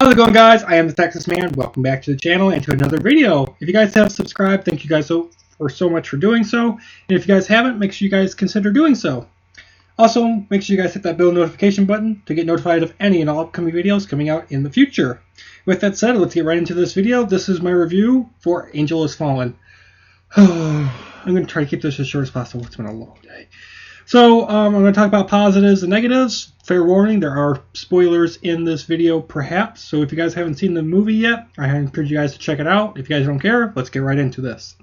How's it going, guys? I am the Texas Man. Welcome back to the channel and to another video. If you guys have subscribed, thank you guys so much for doing so. And if you guys haven't, make sure you guys consider doing so. Also, make sure you guys hit that bell notification button to get notified of any and all upcoming videos coming out in the future. With that said, let's get right into this video. This is my review for Angel Has Fallen. I'm going to try to keep this as short as possible. It's been a long day. So, I'm going to talk about positives and negatives. Fair warning, there are spoilers in this video, perhaps. So if you guys haven't seen the movie yet, I encourage you guys to check it out. If you guys don't care, let's get right into this.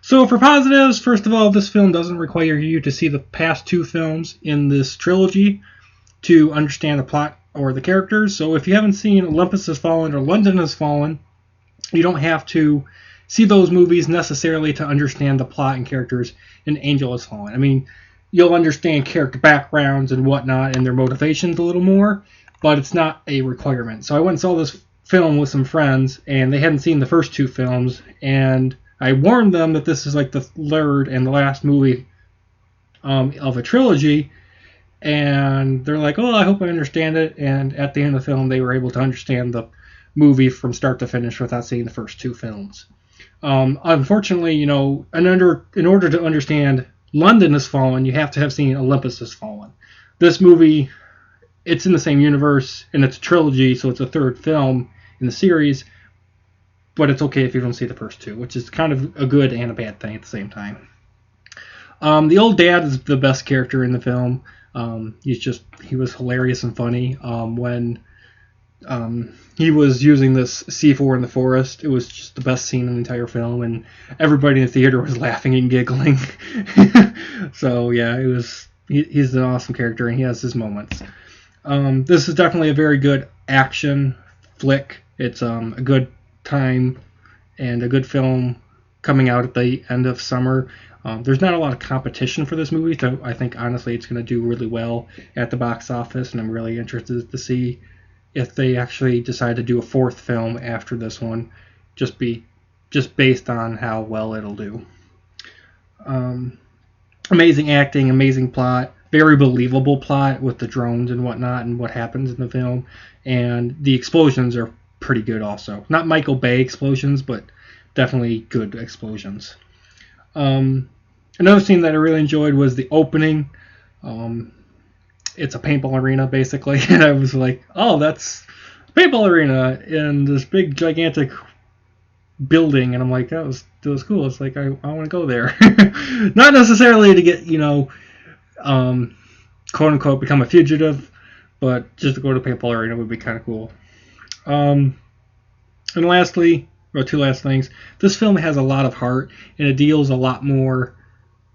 So for positives, first of all, this film doesn't require you to see the past two films in this trilogy to understand the plot or the characters. So if you haven't seen Olympus Has Fallen or London Has Fallen, you don't have to see those movies necessarily to understand the plot and characters in Angel Has Fallen. I mean, you'll understand character backgrounds and whatnot and their motivations a little more, but it's not a requirement. So I went and saw this film with some friends, and they hadn't seen the first two films, and I warned them that this is like the third and the last movie of a trilogy, and they're like, oh, I hope I understand it, and at the end of the film, they were able to understand the movie from start to finish without seeing the first two films. Unfortunately, you know, in order to understand London Has Fallen, you have to have seen Olympus Has Fallen. This movie, it's in the same universe, and it's a trilogy, so it's a third film in the series, but it's okay if you don't see the first two, which is kind of a good and a bad thing at the same time. The old dad is the best character in the film. He was hilarious and funny. When he was using this C4 in the forest, it was just the best scene in the entire film, and everybody in the theater was laughing and giggling. So yeah, he's an awesome character, and he has his moments. This is definitely a very good action flick. It's a good time and a good film coming out at the end of summer. There's not a lot of competition for this movie, so I think honestly it's going to do really well at the box office, and I'm really interested to see if they actually decide to do a fourth film after this one, just based on how well it'll do. Amazing acting, amazing plot, very believable plot with the drones and whatnot and what happens in the film, and the explosions are pretty good also. Not Michael Bay explosions, but definitely good explosions. Another scene that I really enjoyed was the opening. It's a paintball arena, basically, and I was like, oh, that's a paintball arena in this big, gigantic building, and I'm like, that was cool. It's like, I want to go there. Not necessarily to get, quote-unquote, become a fugitive, but just to go to the paintball arena would be kind of cool. And lastly, or two last things, this film has a lot of heart, and it deals a lot more,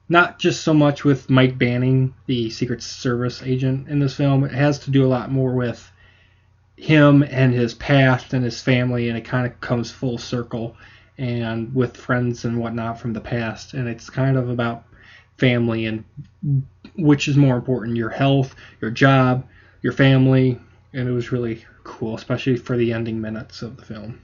not just so much with Mike Banning, the Secret Service agent in this film. It has to do a lot more with him and his past and his family, and it kind of comes full circle, and with friends and whatnot from the past. And it's kind of about family and which is more important, your health, your job, your family. And it was really cool, especially for the ending minutes of the film.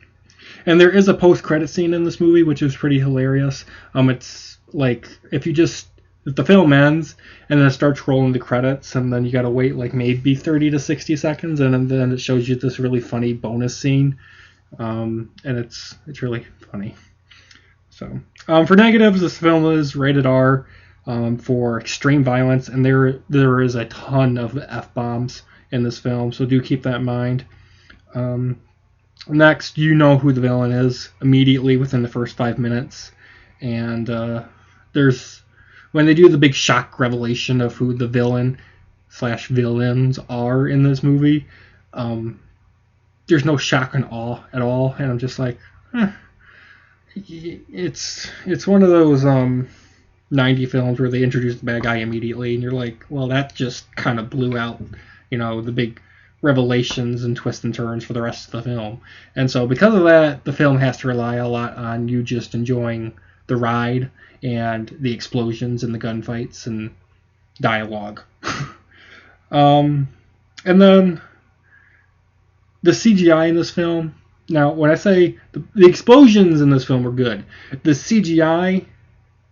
And there is a post-credit scene in this movie, which is pretty hilarious. It's like if the film ends and then it starts rolling the credits, and then you gotta wait like maybe 30 to 60 seconds, and then it shows you this really funny bonus scene, and it's really funny. So for negatives, this film is rated R for extreme violence, and there is a ton of F-bombs in this film, so do keep that in mind. Next, you know who the villain is immediately within the first 5 minutes, and when they do the big shock revelation of who the villain/villains are in this movie, there's no shock and awe at all, and I'm just like, it's one of those 90 films where they introduce the bad guy immediately, and you're like, well, that just kind of blew out, the big revelations and twists and turns for the rest of the film. And so because of that, the film has to rely a lot on you just enjoying the ride and the explosions and the gunfights and dialogue. And then the CGI in this film. Now, when I say the explosions in this film were good, the CGI,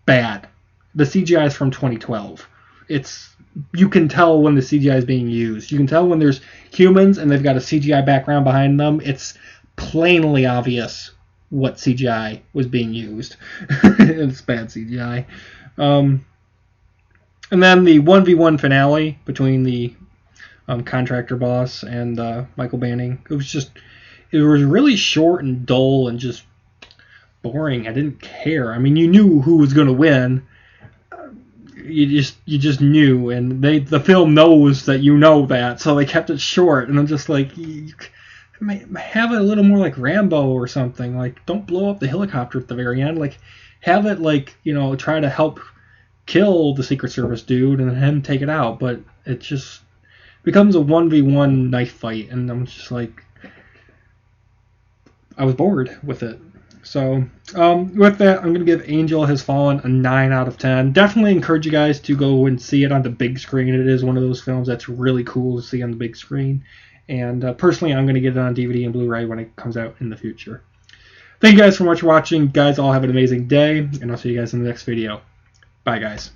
bad. The CGI is from 2012. It's you can tell when the CGI is being used. You can tell when there's humans and they've got a CGI background behind them. It's plainly obvious what CGI was being used. It's bad CGI. And then the 1v1 finale between the contractor boss and Michael Banning. It was really short and dull and just boring. I didn't care. I mean, you knew who was going to win. You just knew, and the film knows that you know that, so they kept it short. And I'm just like, have it a little more like Rambo or something. Like, don't blow up the helicopter at the very end. Like, have it like, try to help kill the Secret Service dude and him take it out. But it just becomes a 1v1 knife fight, and I'm just like, I was bored with it. So with that, I'm going to give Angel Has Fallen a 9 out of 10. Definitely encourage you guys to go and see it on the big screen. It is one of those films that's really cool to see on the big screen. And personally, I'm going to get it on DVD and Blu-ray when it comes out in the future. Thank you guys so much for watching. Guys, all have an amazing day, and I'll see you guys in the next video. Bye, guys.